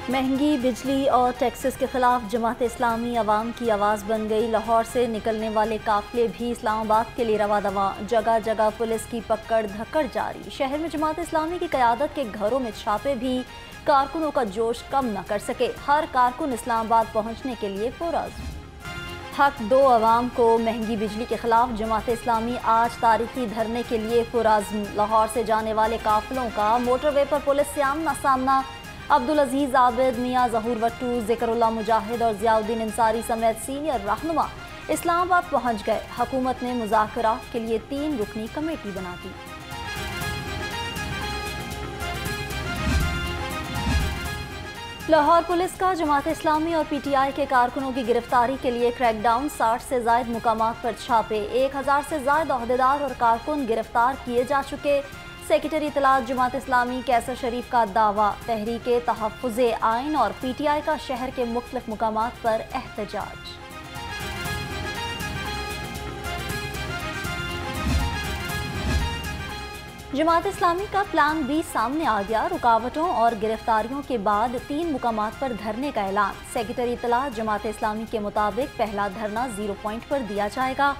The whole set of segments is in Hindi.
महंगी बिजली और टैक्सेस के खिलाफ जमात इस्लामी अवाम की आवाज़ बन गई। लाहौर से निकलने वाले काफिले भी इस्लामाबाद के लिए रवा दवा। जगह जगह पुलिस की पकड़ धक्कड़ जारी। शहर में जमात इस्लामी की क़यादत के घरों में छापे भी कारकुनों का जोश कम न कर सके। हर कारकुन इस्लामाबाद पहुँचने के लिए पुरअज़्म। हक दो अवाम को महंगी बिजली के खिलाफ जमात इस्लामी आज तारीखी धरने के लिए पुरअज़्म। लाहौर से जाने वाले काफिलों का मोटरवे पर पुलिस से आमना सामना। अब्दुल अजीज आबिद, मियाँ ज़हूर वट्टू, ज़िक्रुल्लाह मुजाहिद और ज़ियाउद्दीन अंसारी समेत सीनियर रहनुमा इस्लामाबाद पहुँच गए। हुकूमत ने मुज़ाकरात के लिए 3 रुकनी कमेटी बना दी। लाहौर पुलिस का जमात इस्लामी और PTI के कारकुनों की गिरफ्तारी के लिए क्रैकडाउन। 60 से ज़ायद मुकामात पर छापे। 1000 से ज़ायद ओहदेदार और कारकुन गिरफ्तार किए जा चुके। सेक्रेटरी इत्तलात जमात इस्लामी कैसर शरीफ का दावा। तहरीके तहफ़्फ़ुज़े आइन और PTI का शहर के मुख्तलिफ मुकामात पर एहतजाज। जमात इस्लामी का प्लान B सामने आ गया। रुकावटों और गिरफ्तारियों के बाद 3 मुकामात पर धरने का ऐलान। सेक्रेटरी इत्तलात जमात इस्लामी के मुताबिक पहला धरना 0 पॉइंट पर दिया जाएगा,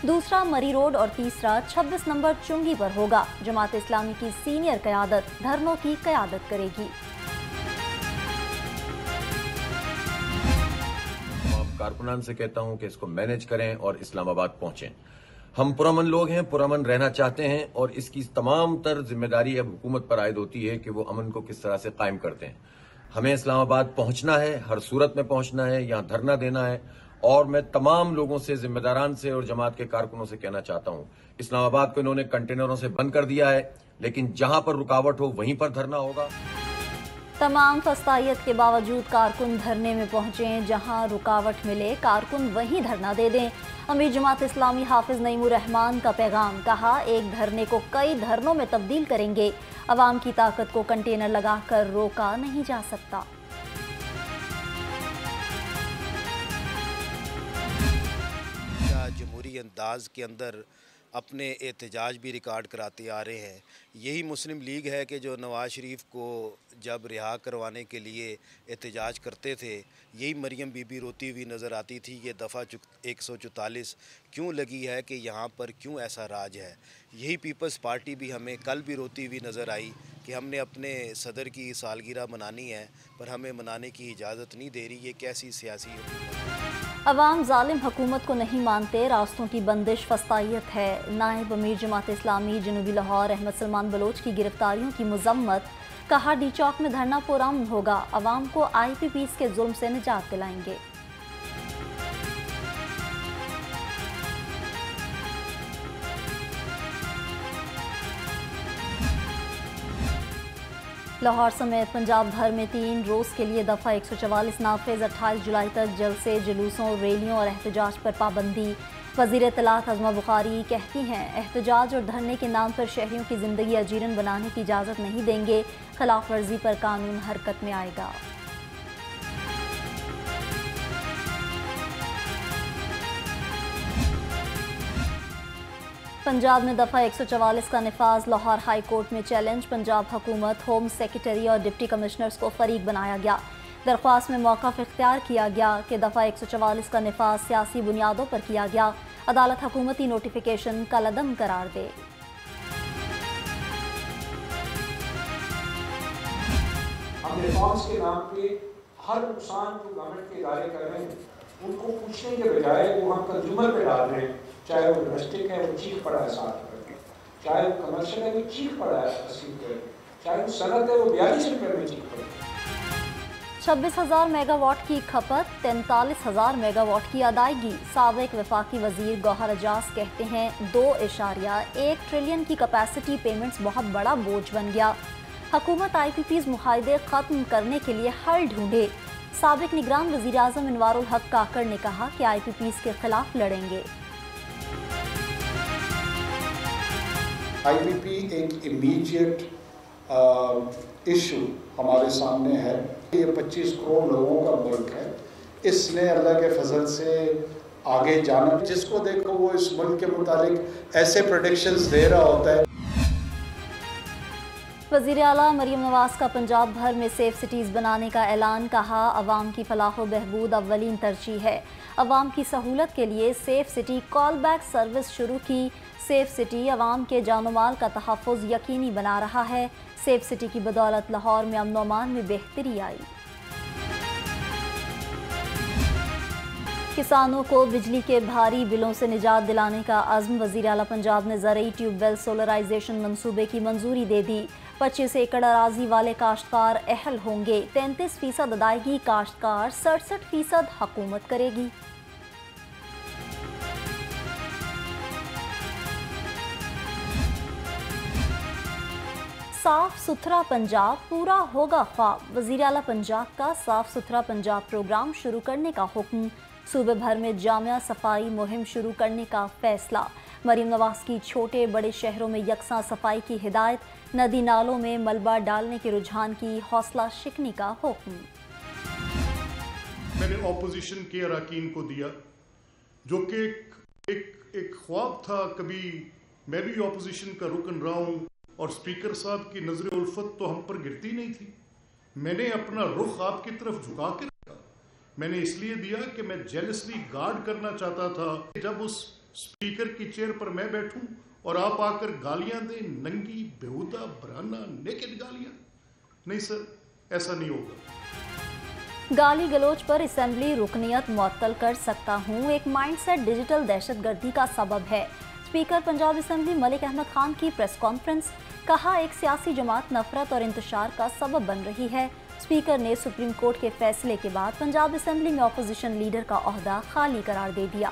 दूसरा मरी रोड और तीसरा 26 नंबर चुंगी पर होगा। जमात इस्लामी की सीनियर क़यादत धरनों की क़यादत करेगी। कारकुनान से कहता हूं कि इसको मैनेज करें और इस्लामाबाद पहुंचें। हम पुरअमन लोग हैं, पुरअमन रहना चाहते हैं और इसकी तमाम तर जिम्मेदारी अब हुकूमत पर आयद होती है कि वो अमन को किस तरह से कायम करते हैं। हमें इस्लामाबाद पहुंचना है, हर सूरत में पहुंचना है, यहाँ धरना देना है। और मैं तमाम लोगों से, जिम्मेदारान से और जमात के कारकुनों से कहना चाहता हूं, इस्लामाबाद को इन्होंने कंटेनरों से बंद कर दिया है, लेकिन जहां पर रुकावट हो वहीं पर धरना होगा। तमाम फस्तायत के बावजूद कारकुन धरने में पहुंचे। जहां रुकावट मिले कारकुन वहीं धरना दे दें। अमीर जमात इस्लामी हाफिज नईमुर रहमान का पैगाम। कहा, एक धरने को कई धरनों में तब्दील करेंगे। अवाम की ताकत को कंटेनर लगाकर रोका नहीं जा सकता। जमहूरी अंदाज के अंदर अपने एहतजाज भी रिकॉर्ड कराते आ रहे हैं। यही मुस्लिम लीग है कि जो नवाज़ शरीफ को जब रिहा करवाने के लिए एहतजाज करते थे, यही मरियम बीबी रोती हुई नज़र आती थी। ये दफ़ा 144 क्यों लगी है कि यहाँ पर क्यों ऐसा राज है। यही पीपल्स पार्टी भी हमें कल भी रोती हुई नज़र आई कि हमने अपने सदर की सालगिरह मनानी है पर हमें मनाने की इजाज़त नहीं दे रही। ये कैसी सियासी अवाम जालिम हुकूमत को नहीं मानते। रास्तों की बंदिश फस्तायत है। नायब अमीर जमात इस्लामी जनूबी लाहौर अहमद सलमान बलोच की गिरफ्तारियों की मजम्मत। कहा, डी चौक में धरना पुरअमन होगा। अवाम को IPPs के जुल्म से निजात दिलाएंगे। लाहौर समेत पंजाब भर में 3 रोज़ के लिए दफ़ा 144 नाफिज। 28 जुलाई तक जलसे, जुलूसों, रैलियों और एहतजाज पर पाबंदी। वज़ीर इत्तलात अज़मा बुखारी कहती हैं, एहतजाज और धरने के नाम पर शहरियों की ज़िंदगी अजीरन बनाने की इजाज़त नहीं देंगे। खिलाफ वर्जी पर कानून हरकत में आएगा। पंजाब में दफ़ा 144 का निफाज। लाहौर हाई कोर्ट में चैलेंज। पंजाब हुकूमत, होम सेक्रेटरी और डिप्टी कमिश्नर्स को फरीक बनाया गया। दरख्वास्त में मौक़िफ़ इख्तियार किया गया कि दफ़ा 144 का निफाज सियासी बुनियादों पर किया गया। अदालत हुकूमती नोटिफिकेशन कलअदम करार दे। हम रिफॉर्म्स के नाम पे हर नुकसान जो गवर्नमेंट के इदारे कर रहे हैं उनको पूछने के बजाय वो हम कंज्यूमर पे डाल रहे हैं। चाहे वो डोमेस्टिक है, वो चीख पड़ा है 7 रुपये में, चाहे वो कमर्शियल है, वो चीख पड़ा है 80 रुपये में, चाहे वो सनत है, वो 42 रुपये में चीख पड़ा है। 26,000 मेगावाट की खपत, 43,000 मेगावाट की अदायगी। साबिक वफाकी वजीर गौहर एजाज कहते हैं, 2.1 ट्रिलियन की कैपेसिटी पेमेंट्स बहुत बड़ा बोझ बन गया। हुकूमत IPPs मुहाइदे खत्म करने के लिए हल ढूंढे। साबिक निगरान वजीर आज़म इनवारुल हक काकड़ ने कहा कि IPPs के खिलाफ लड़ेंगे। IPP एक इमीडिएट इशू हमारे सामने है। ये 25 करोड़ लोगों का मुल्क है। इसने अल्लाह के फजल से आगे जाना, जिसको देखो वो इस मुल्क के मुतालिक ऐसे प्रेडिक्शंस दे रहा होता है। वज़ीर आला मरीम नवाज का पंजाब भर में सेफ सिटीज़ बनाने का ऐलान। कहा, अवाम की फलाह व बहबूद अव्वलीन तरजीह है। अवाम की सहूलत के लिए safe city call back service शुरू की। सेफ सिटी अवाम के जानो माल का तहफ़्फ़ुज़ यकीनी बना रहा है। सेफ सिटी की बदौलत लाहौर में अमन व अमान में बेहतरी आई। किसानों को बिजली के भारी बिलों से निजात दिलाने का अज़्म। वज़ीर आला पंजाब ने ज़रई ट्यूबवेल सोलराइजेशन मंसूबे की मंजूरी दे दी। 25 एकड़ अराजी वाले काश्तकार अहल होंगे। 33% अदायगी काश्तकार, 67% हुकूमत करेगी। साफ सुथरा पंजाब पूरा होगा ख्वाब। वज़ीर आला पंजाब का साफ सुथरा पंजाब प्रोग्राम शुरू करने का हुक्म। सूबे भर में जामिया सफाई मुहिम शुरू करने का फैसला। मरीम नवाज की छोटे बड़े शहरों में यकसा सफाई की हिदायत। नदी नालों में मलबा डालने के रुझान की हौसला शिकनी का हुक्म। मैंने ऑपोजिशन के अरकान को दिया, जो कि एक ख्वाब था। कभी मैं भी ऑपोजिशन का रुकन रहा हूँ और स्पीकर साहब की नजर उल्फत तो हम पर गिरती नहीं थी। मैंने अपना रुख आपकी तरफ झुका के रखा। मैंने इसलिए दिया कि मैं जेलसली गार्ड करना चाहता था कि जब उस स्पीकर की चेयर पर मैं बैठूं और आप आकर गालियां दें, नंगी बेहुदा बराना नेकेड गालियां। नहीं सर, ऐसा नहीं होगा। गाली गलोच पर असेंबली रुकनियत मुअत्तल कर सकता हूँ। एक माइंडसेट डिजिटल दहशतगर्दी का सबब है। स्पीकर पंजाब असेंबली मलिक अहमद खान की प्रेस कॉन्फ्रेंस। कहा, एक सियासी जमात नफरत और इंतशार का सबब बन रही है। स्पीकर ने सुप्रीम कोर्ट के फैसले के बाद पंजाब असेंबली में अपोजिशन लीडर का ओहदा खाली करार दे दिया।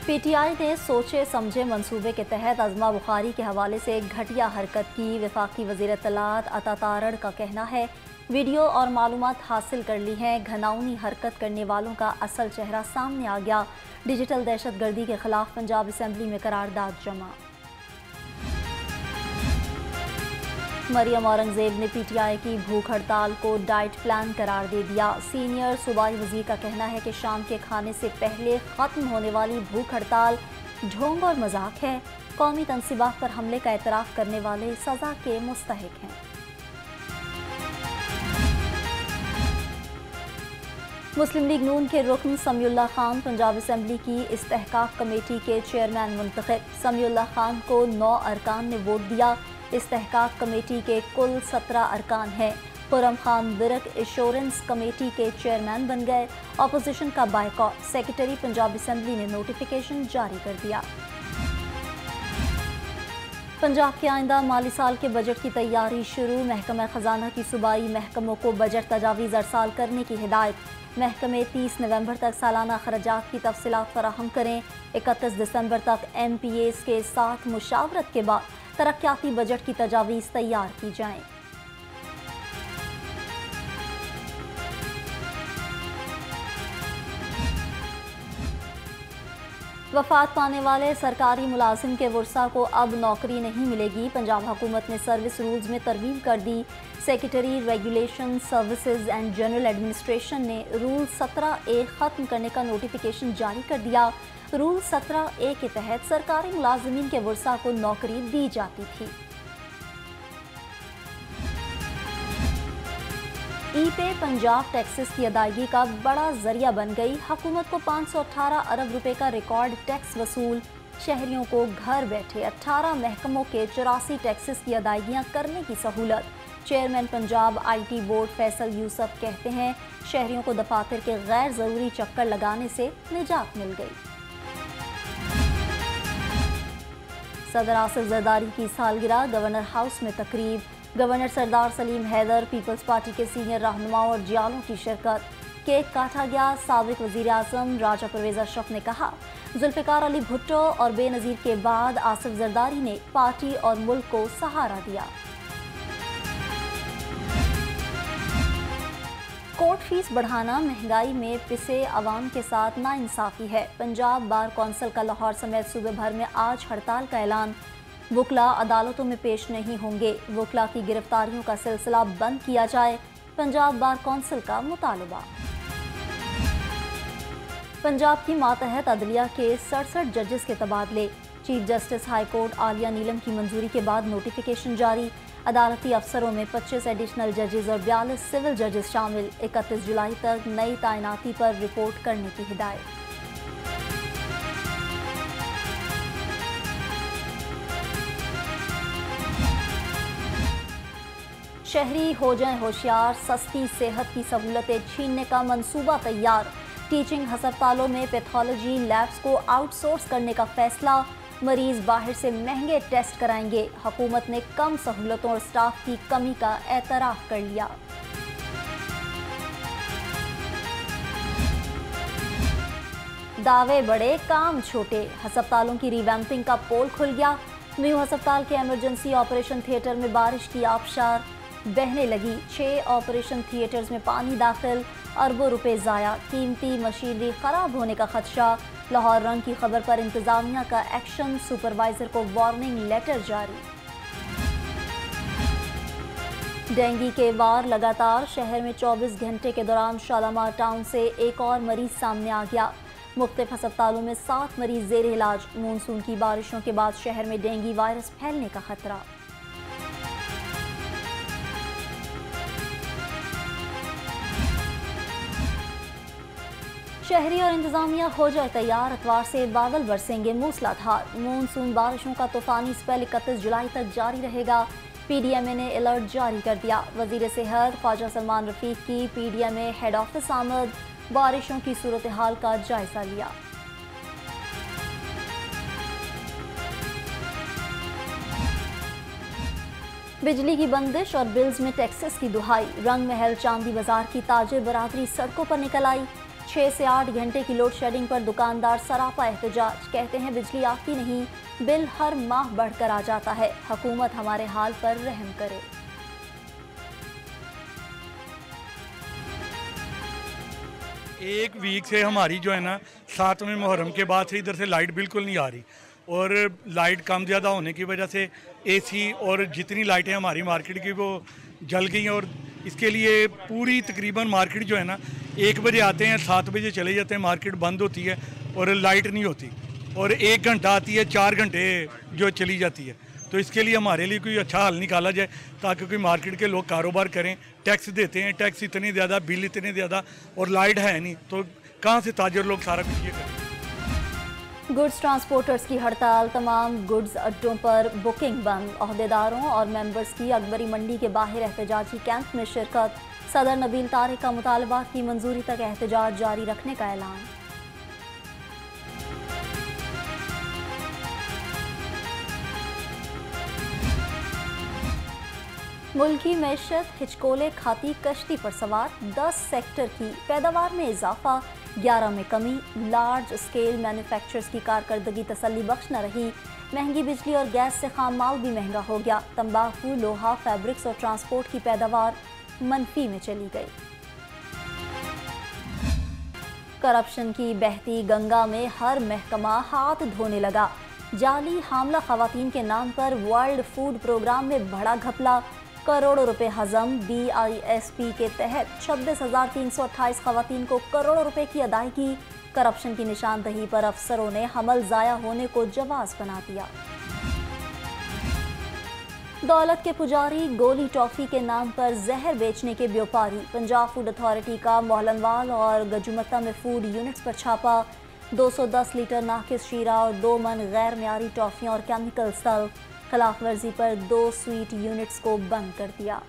पीटीआई ने सोचे समझे मंसूबे के तहत अज़मा बुखारी के हवाले से एक घटिया हरकत की। वफाकी वज़ीर इत्तलात अता तारड़ का कहना है, वीडियो और मालूमात हासिल कर ली हैं। घनाउनी हरकत करने वालों का असल चेहरा सामने आ गया। डिजिटल दहशतगर्दी के खिलाफ पंजाब असेंबली में करारदाद जमा। मरियम औरंगजेब ने पीटीआई की भूख हड़ताल को डाइट प्लान करार दे दिया। सीनियर सूबाई वजीर का कहना है कि शाम के खाने से पहले खत्म होने वाली भूख हड़ताल ढोंग और मजाक है। कौमी तनसीबात पर हमले का एतराफ़ करने वाले सजा के मुस्तहिक हैं। मुस्लिम लीग नून के रुकन समीउल्लाह खान पंजाब असेंबली की इस्तेहकाक कमेटी के चेयरमैन मुंतखब। समीउल्लाह खान को 9 अरकान ने वोट दिया। इस्तेहकाक कमेटी के कुल 17 अरकान हैं। खुरम खान विरक इंश्योरेंस कमेटी के चेयरमैन बन गए। अपोजिशन का बायकॉट। सेक्रेटरी पंजाब असेंबली ने नोटिफिकेशन जारी कर दिया। पंजाब के आइंदा माली साल के बजट की तैयारी शुरू। महकमा खजाना की सूबाई महकमों को बजट तजावीज़ अरसाल करने की हिदायत। महकमे 30 नवंबर तक सालाना खर्चात की तफसीलात फराहम करें। 31 दिसंबर तक MPAs के साथ मुशावरत के बाद तरक्याती बजट की तजावीज़ तैयार की जाएं। वफात पाने वाले सरकारी मुलाजिम के वर्सा को अब नौकरी नहीं मिलेगी। पंजाब हुकूमत ने सर्विस रूल्स में तरमीम कर दी। Secretary regulation services and general administration ने रूल 17A ख़त्म करने का नोटिफिकेशन जारी कर दिया। रूल 17A के तहत सरकारी मुलाजिमीन के वर्सा को नौकरी दी जाती थी। ई-पे पंजाब टैक्सेस की अदायगी का बड़ा जरिया बन गई। हुकूमत को 518 अरब रुपए का रिकॉर्ड टैक्स वसूल। शहरियों को घर बैठे 18 महकमों के 84 टैक्सेस की अदायगियां करने की सहूलत। Chairman Punjab IT board Faisal Yusuf कहते हैं, शहरियों को दफातर के गैर ज़रूरी चक्कर लगाने से निजात मिल गई। सदर आसिफ जरदारी की सालगिरह। गवर्नर हाउस में तकरीब। गवर्नर सरदार सलीम हैदर, पीपल्स पार्टी के सीनियर रहनुमाओं और जियालों की शिरकत। केक काटा गया। साबिक वजीर आजम राजा परवेज अशरफ ने कहा, जुल्फ़िकार अली भुट्टो और बेनज़ीर के बाद आसिफ जरदारी ने पार्टी और मुल्क को सहारा दिया। कोर्ट फीस बढ़ाना महंगाई में पिसे अवाम के साथ नाइंसाफ़ी है। पंजाब बार कौंसिल का लाहौर समेत सूबे भर में आज हड़ताल का ऐलान। वकला अदालतों में पेश नहीं होंगे। वकला की गिरफ्तारियों का सिलसिला बंद किया जाए। पंजाब बार कौंसिल का मुतालबा। पंजाब की मातहत अदलिया के 67 जजेस के तबादले। Chief justice high court Aalia Neelum की मंजूरी के बाद नोटिफिकेशन जारी। अदालती अफसरों में 25 एडिशनल जजेस और 42 सिविल जजेस शामिल। 31 जुलाई तक नई तैनाती पर रिपोर्ट करने की हिदायत। शहरी हो जाएं होशियार, सस्ती सेहत की सहूलतें छीनने का मंसूबा तैयार। टीचिंग हस्पतालों में पैथोलॉजी लैब्स को आउटसोर्स करने का फैसला। मरीज बाहर से महंगे टेस्ट कराएंगे। हुकूमत ने कम सहूलतों और स्टाफ की कमी का एतराफ कर लिया। दावे बड़े काम छोटे, हस्पतालों की रिवैम्पिंग का पोल खुल गया। न्यू हस्पताल के इमरजेंसी ऑपरेशन थिएटर में बारिश की आबशार बहने लगी। 6 ऑपरेशन थिएटर्स में पानी दाखिल, अरबों रुपए ज़ाया। कीमती मशीनरी खराब होने का खदशा। लाहौर रंग की खबर पर इंतजामिया का एक्शन, सुपरवाइजर को वार्निंग लेटर जारी। डेंगू के वार लगातार, शहर में 24 घंटे के दौरान शालामार टाउन से एक और मरीज सामने आ गया। मुख्तलिफ अस्पतालों में 7 मरीज जेर इलाज। मानसून की बारिशों के बाद शहर में डेंगू वायरस फैलने का खतरा। शहरी और इंतजामिया हो जाए तैयार, अतवार से बादल बरसेंगे मूसलाधार। मानसून बारिशों का तूफानी स्पेल 31 जुलाई तक जारी रहेगा। पीडीएमए ने अलर्ट जारी कर दिया। वजीर सेहत ख्वाजा सलमान रफीक की पीडीएमए हेड ऑफिस आमद, बारिशों की सूरत हाल का जायजा लिया। बिजली की बंदिश और बिल्स में टैक्सेस की दुहाई। रंग महल चांदी बाजार की ताजिर बरादरी सड़कों पर निकल आई। 6 से 8 घंटे की लोड शेडिंग पर दुकानदार सरापा एहतजाज। कहते हैं बिजली आती नहीं, बिल हर माह बढ़कर आ जाता है। हुकूमत हमारे हाल पर रहम करे। एक वीक से हमारी जो है ना 7वें मुहर्रम के बाद से इधर से लाइट बिल्कुल नहीं आ रही, और लाइट कम ज़्यादा होने की वजह से एसी और जितनी लाइटें हमारी मार्केट की वो जल गई हैं। और इसके लिए पूरी तकरीबन मार्केट जो है ना 1 बजे आते हैं, 7 बजे चले जाते हैं, मार्केट बंद होती है और लाइट नहीं होती, और 1 घंटा आती है, 4 घंटे जो चली जाती है। तो इसके लिए हमारे लिए कोई अच्छा हल निकाला जाए ताकि कोई मार्केट के लोग कारोबार करें। टैक्स देते हैं, टैक्स इतने ज़्यादा, बिल इतने ज़्यादा, और लाइट है नहीं, तो कहाँ से ताजर लोग सारा कुछ ये करें। गुड्स ट्रांसपोर्टर्स की हड़ताल, तमाम गुड्स अड्डों पर बुकिंग बंद। ओहदेदारों और मेंबर्स की अकबरी मंडी के बाहर एहतजाजी कैंप में शिरकत। सदर नबील तारिक का मुतालबात की मंजूरी तक एहतजाज जारी रखने का ऐलान। मुल्की मैशत हिचकोले खाती कश्ती पर सवार। 10 सेक्टर की पैदावार में इजाफा, 11 में कमी। लार्ज स्केल मैन्युफैक्चरर्स की कारकर्दगी तसल्ली बख्श न रही। महंगी बिजली और गैस से खाम माल भी महंगा हो गया। तंबाकू, लोहा, फैब्रिक्स और ट्रांसपोर्ट की पैदावार मनफी में चली गई। करप्शन की बहती गंगा में हर महकमा हाथ धोने लगा। जाली हामला खवातीन के नाम पर वर्ल्ड फूड प्रोग्राम में बड़ा घपला। करोड़ों रुपए हजम। BISP के तहत 26,328 खवातीन को करोड़ों रुपए की अदायगी। करप्शन की निशानदही पर अफसरों ने हमल जाया होने को जवाज बना दिया। दौलत के पुजारी, गोली टॉफी के नाम पर जहर बेचने के व्यापारी। पंजाब फूड अथॉरिटी का मोहलनवाल और गजुमत्ता में फूड यूनिट्स पर छापा। 210 लीटर नाकिस शीरा और 2 मन गैर मियारी टॉफियाँ और केमिकल्स तलब। खिलाफ वर्जी पर 2 स्वीट यूनिट्स को बंद कर दिया।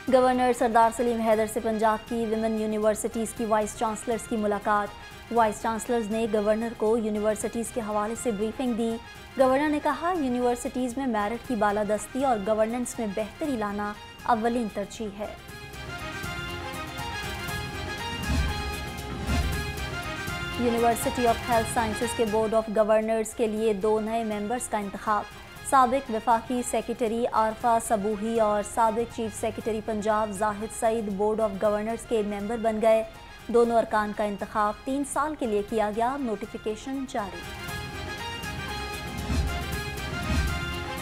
गवर्नर सरदार सलीम हैदर से पंजाब की विमेन यूनिवर्सिटीज़ की वाइस चांसलर्स की मुलाकात। वाइस चांसलर्स ने गवर्नर को यूनिवर्सिटीज़ के हवाले से ब्रीफिंग दी। गवर्नर ने कहा, यूनिवर्सिटीज़ में मेरिट की बालादस्ती और गवर्नेंस में बेहतरी लाना अव्वलीन तरजीह है। यूनिवर्सिटी ऑफ हेल्थ साइंसेज के बोर्ड ऑफ गवर्नर्स के लिए 2 नए मेंबर्स का इंतखाब। साबिक वफाकी सेक्रेटरी आरफा सबूही और साबिक chief secretary Punjab Zahid Saeed board of governors के मेंबर बन गए। दोनों अरकान का इंतखाब 3 साल के लिए किया गया। नोटिफिकेशन जारी।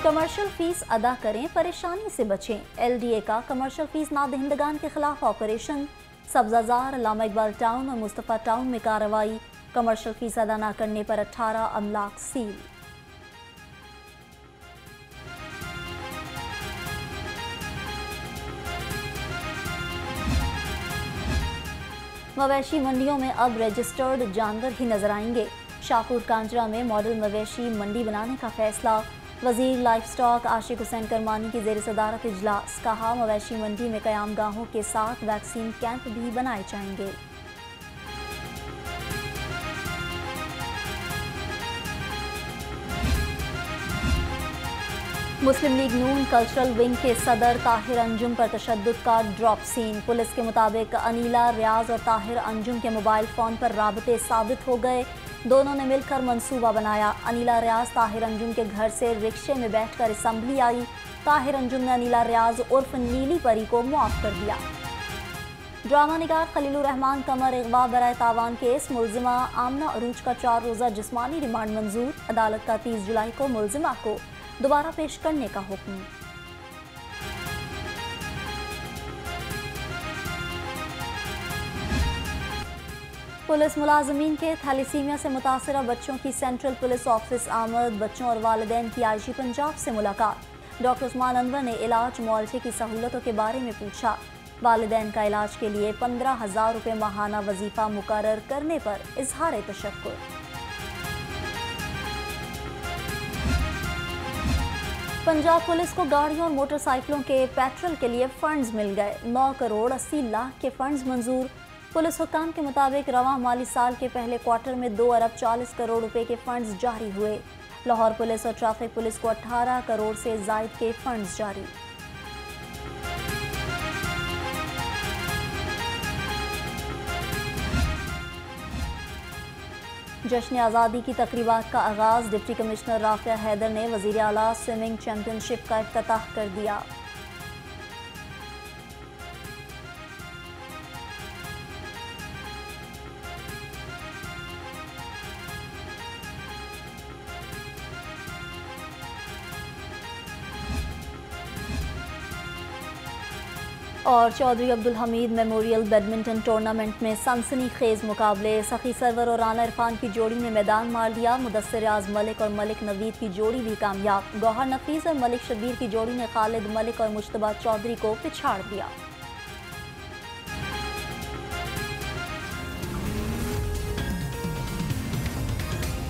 कमर्शियल फीस अदा करें, परेशानी से बचें। LDA का कमर्शियल फीस नादहिंदगान के खिलाफ ऑपरेशन। सब्जाजार, अल्लामा इकबाल टाउन और मुस्तफ़ा टाउन में कार्रवाई। कमर्शियल फीस अदा न करने पर 18 अमलाक सील। मवेशी मंडियों में अब रजिस्टर्ड जानवर ही नजर आएंगे। शाहपुर कांजरा में मॉडल मवेशी मंडी बनाने का फैसला। वजीर लाइफ स्टॉक आशिक हुसैन करमानी की ज़ेर सदारत इजलास। कहा, मवेशी मंडी में क़यामगाहों के साथ वैक्सीन कैंप भी बनाए जाएंगे। मुस्लिम लीग नून कल्चरल विंग के सदर ताहिर अंजुम पर तशद्दुद का ड्रॉप सीन। पुलिस के मुताबिक अनीला, रियाज और ताहिर अंजुम के मोबाइल फ़ोन पर राबते साबित हो गए। दोनों ने मिलकर मंसूबा बनाया। अनीला रियाज ताहिर अंजुम के घर से रिक्शे में बैठकर असम्बली आई। ताहिर अंजुम ने अनीला रियाज उर्फ नीली परी को मुआफ कर दिया। ड्रामा निगार खलीलुर रहमान कमर अगवा बराए तावान केस। मुलजिमा आमना अरूज का 4 रोज़ा जिस्मानी रिमांड मंजूर। अदालत का 30 जुलाई को मुलजिमा को दोबारा पेश करने का हुक्म। पुलिस मुलाजमीन के थैलेसीमिया से मुतासरा बच्चों की सेंट्रल पुलिस ऑफिस आमद। बच्चों और वालिदैन की IG पंजाब से मुलाकात। डॉक्टर उस्मान अनवर ने इलाज मुआवजे की सहूलतों के बारे में पूछा। वालिदैन का इलाज के लिए 15,000 रुपये माहाना वजीफा मुकर्रर करने पर इजहार तशक्कुर। पंजाब पुलिस को गाड़ियों और मोटरसाइकिलों के पेट्रोल के लिए फंड्स मिल गए। 9 करोड़ 80 लाख के फंड्स मंजूर। पुलिस हुक्काम के मुताबिक रवां माली साल के पहले क्वार्टर में 2 अरब 40 करोड़ रुपए के फंड्स जारी हुए। लाहौर पुलिस और ट्रैफिक पुलिस को 18 करोड़ से जायद के फंड्स जारी। जश्न आज़ादी की तकरीबात का आगाज़। डिप्टी कमिश्नर राफिया हैदर ने वज़ीर आला स्विमिंग चैंपियनशिप का इफ्तिताह कर दिया। और Chaudhry Abdul Hamid memorial badminton tournament में सनसनीखेज मुकाबले। सखी सरवर और राना इरफान की जोड़ी ने मैदान मार दिया। मुदस्सिर रियाज मलिक और मलिक नवीद की जोड़ी भी कामयाब। गौहर नफीस और मलिक शबीर की जोड़ी ने खालिद मलिक और मुश्तबा चौधरी को पिछाड़ दिया।